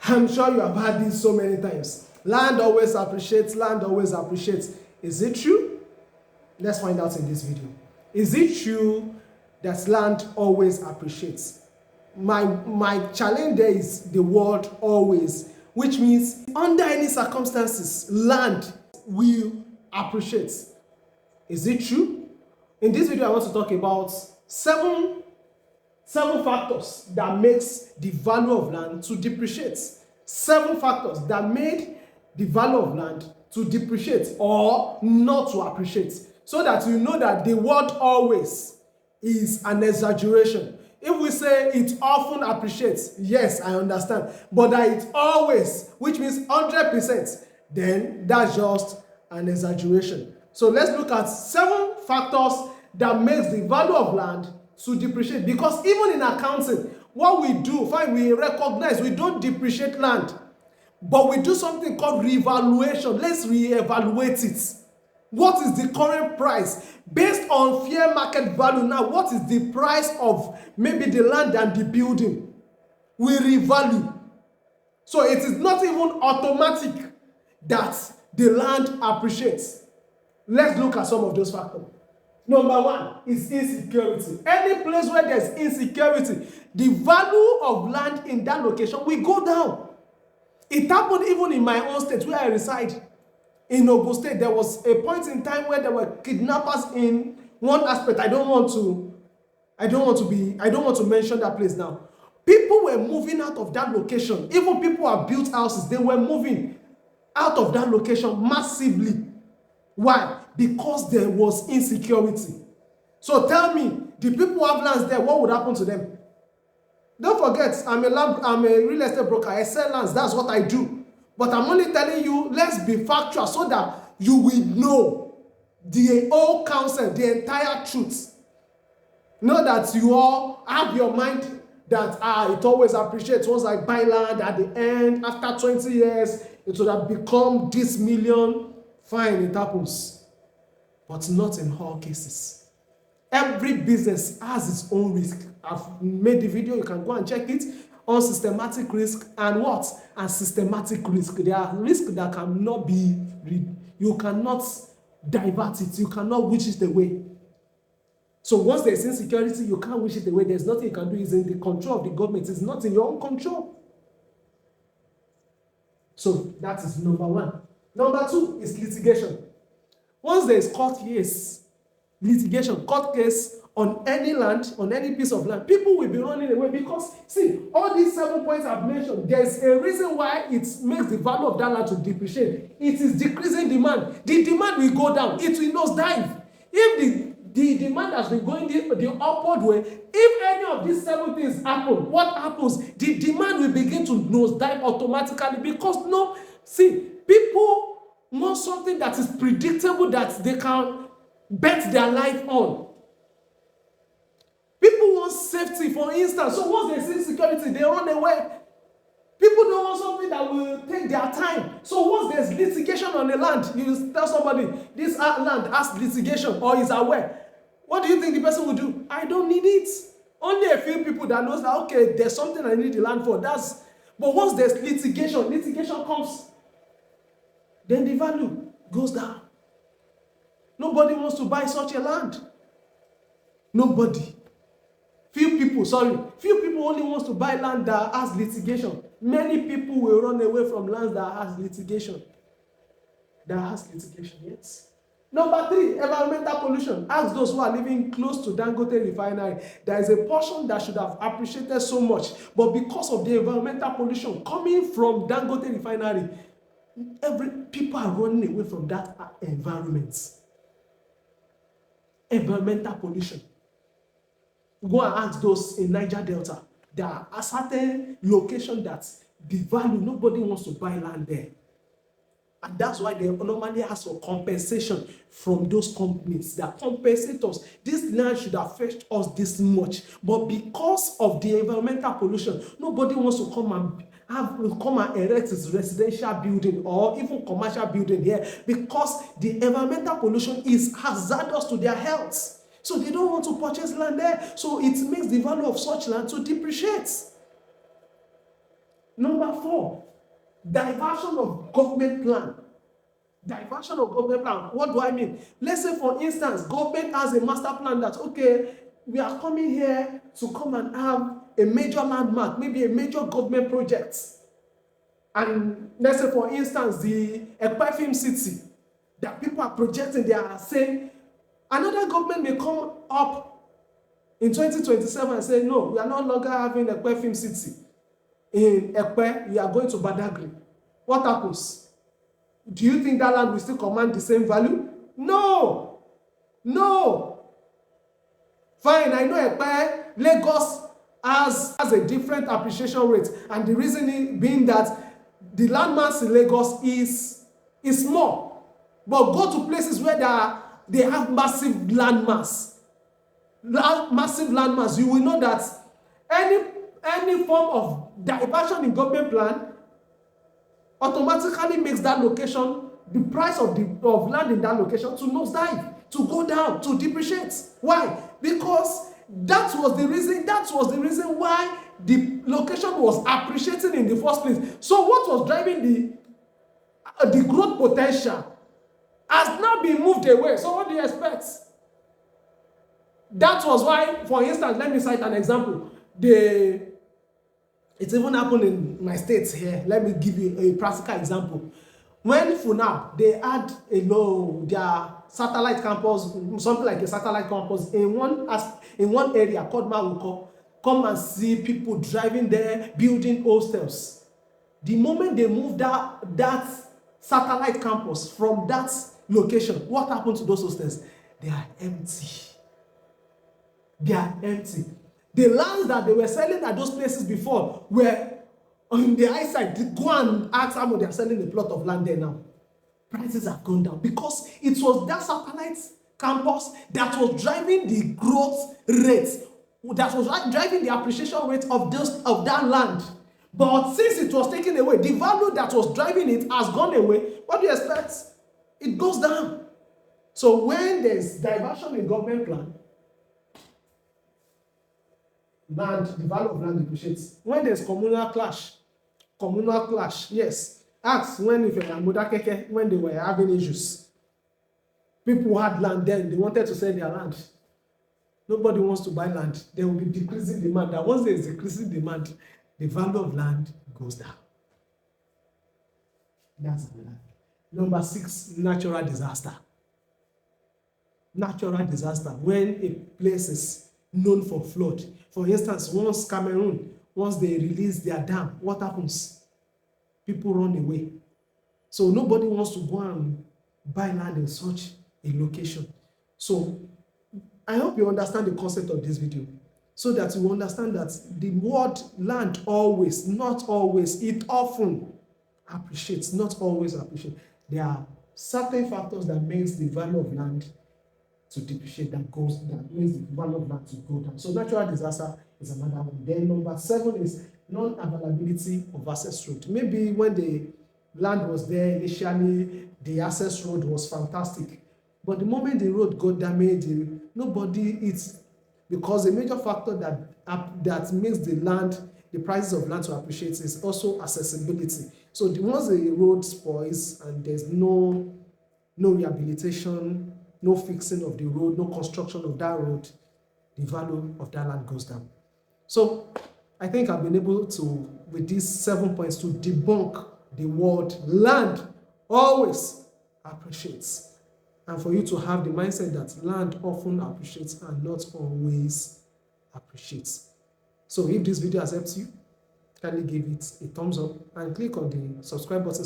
I'm sure you have heard this so many times. Land always appreciates, land always appreciates. Is it true? Let's find out in this video. Is it true that land always appreciates? My challenge there is the word always, which means under any circumstances, land will appreciate. Is it true? In this video, I want to talk about seven factors that makes the value of land to depreciate. 7 factors that made the value of land to depreciate or not to appreciate. So that you know that the word always is an exaggeration. If we say it often appreciates, yes, I understand. But that it always, which means 100%, then that's just an exaggeration. So let's look at 7 factors that makes the value of land to depreciate. Because even in accounting, what we do, fine, we recognize we don't depreciate land, but we do something called revaluation. Let's reevaluate it. What is the current price? Based on fair market value now, what is the price of maybe the land and the building? We revalue. So it is not even automatic that the land appreciates. Let's look at some of those factors. Number 1 is insecurity. Any place where there's insecurity, the value of land in that location will go down. It happened even in my own state where I reside. In Ogun State, there was a point in time where there were kidnappers in one aspect. I don't want to mention that place now. People were moving out of that location. Even people who have built houses, they were moving out of that location massively. Why? Because there was insecurity. So tell me, the people who have lands there, what would happen to them? Don't forget, I'm a real estate broker. I sell lands. That's what I do. But I'm only telling you, let's be factual so that you will know the whole counsel, the entire truth. Not that you all have your mind that it always appreciates. Once I buy land at the end, after 20 years, it would have become this million. Fine, it happens. But not in all cases. Every business has its own risk. I've made the video, you can go and check it. On systematic risk and what? And systematic risk. There are risks that cannot be, you cannot divert it. You cannot wish it away. So once there's insecurity, you can't wish it away. There's nothing you can do. It's in the control of the government. It's not in your own control. So that is number 1. Number 2 is litigation. Once there is court case, litigation, court case, on any land, on any piece of land, people will be running away because, see, all these 7 points I've mentioned, there's a reason why it makes the value of that land to depreciate. It is decreasing demand. The demand will go down. It will nosedive. If the demand has been going the upward way, if any of these 7 things happen, what happens? The demand will begin to nosedive automatically because, people want something that is predictable, that they can bet their life on. People want safety, for instance. So once they see security, they run away. People don't want something that will take their time. So once there's litigation on the land, you tell somebody, this land has litigation or is aware. What do you think the person will do? I don't need it. Only a few people that knows that, okay, there's something I need the land for. But once there's litigation comes, then the value goes down. Nobody wants to buy such a land. Nobody. Few people only wants to buy land that has litigation. Many people will run away from lands that has litigation. Yes. Number 3, environmental pollution. Ask those who are living close to Dangote refinery. There is a portion that should have appreciated so much, but because of the environmental pollution coming from Dangote refinery, people are running away from that environment. Environmental pollution. Go and ask those in Niger Delta. There are a certain location that the value, nobody wants to buy land there. And that's why they normally ask for compensation from those companies that compensate us. This land should have fetched us this much. But because of the environmental pollution, nobody wants to come and erect its residential building or even commercial building here because the environmental pollution is hazardous to their health. So they don't want to purchase land there. So it makes the value of such land to depreciate. Number 4, diversion of government plan. Diversion of government plan. What do I mean? Let's say, for instance, government has a master plan that, okay, we are coming here to come and have a major landmark, maybe a major government project. And let's say, for instance, the Ekpe Film City that people are projecting, they are saying, another government may come up in 2027 and say, no, we are no longer having Ekpe Film City. In Ekpe, we are going to Badagry. What happens? Do you think that land will still command the same value? No. No. Fine, I know Ekpe, Lagos has a different appreciation rate, and the reason being that the landmass in Lagos is small. But go to places where they have massive landmass. Massive landmass, you will know that any form of diversion in government plan automatically makes that location, the price of land in that location, to nosedive, to go down, to depreciate. Why? Because that was the reason why the location was appreciating in the first place. So what was driving the growth potential has now been moved away. So what do you expect? That was why, for instance, let me cite an example. It even happened in my states here. Let me give you a practical example. When FUNAB, they had their satellite campus, something like a satellite campus in one area called Mawuko. Come and see people driving there, building hostels. The moment they moved that satellite campus from that location, what happened to those hostels? They are empty. They are empty. The lands that they were selling at those places before were on the high side. Go and ask how much they are selling a plot of land there now. Prices have gone down because it was that satellite campus that was driving the growth rate, that was driving the appreciation rate of that land. But since it was taken away, the value that was driving it has gone away. What do you expect? It goes down. So when there's diversion in government plan, the value of land depreciates. When there's communal clash, yes. Ask when, if you're in Modakeke, when they were having issues. People had land then, they wanted to sell their land. Nobody wants to buy land. There will be decreasing demand. And once there is decreasing demand, the value of land goes down. That's another. Number 6, natural disaster. Natural disaster, when a place is known for flood. For instance, once they release their dam, what happens? People run away. So nobody wants to go and buy land in such a location. So I hope you understand the concept of this video, so that you understand that the word land always, not always, it often appreciates, not always appreciates. There are certain factors that makes the value of land to depreciate, that makes the value of land to go down. So natural disaster is another one. Then number 7 is non-availability of access road. Maybe when the land was there initially, the access road was fantastic, but the moment the road got damaged, because a major factor that makes the prices of land to appreciate is also accessibility. So once the road spoils and there's no rehabilitation, no fixing of the road, no construction of that road, the value of that land goes down. So I think I've been able to, with these 7 points, to debunk the word land always appreciates, and for you to have the mindset that land often appreciates and not always appreciates. So if this video has helped you, kindly give it a thumbs up and click on the subscribe button.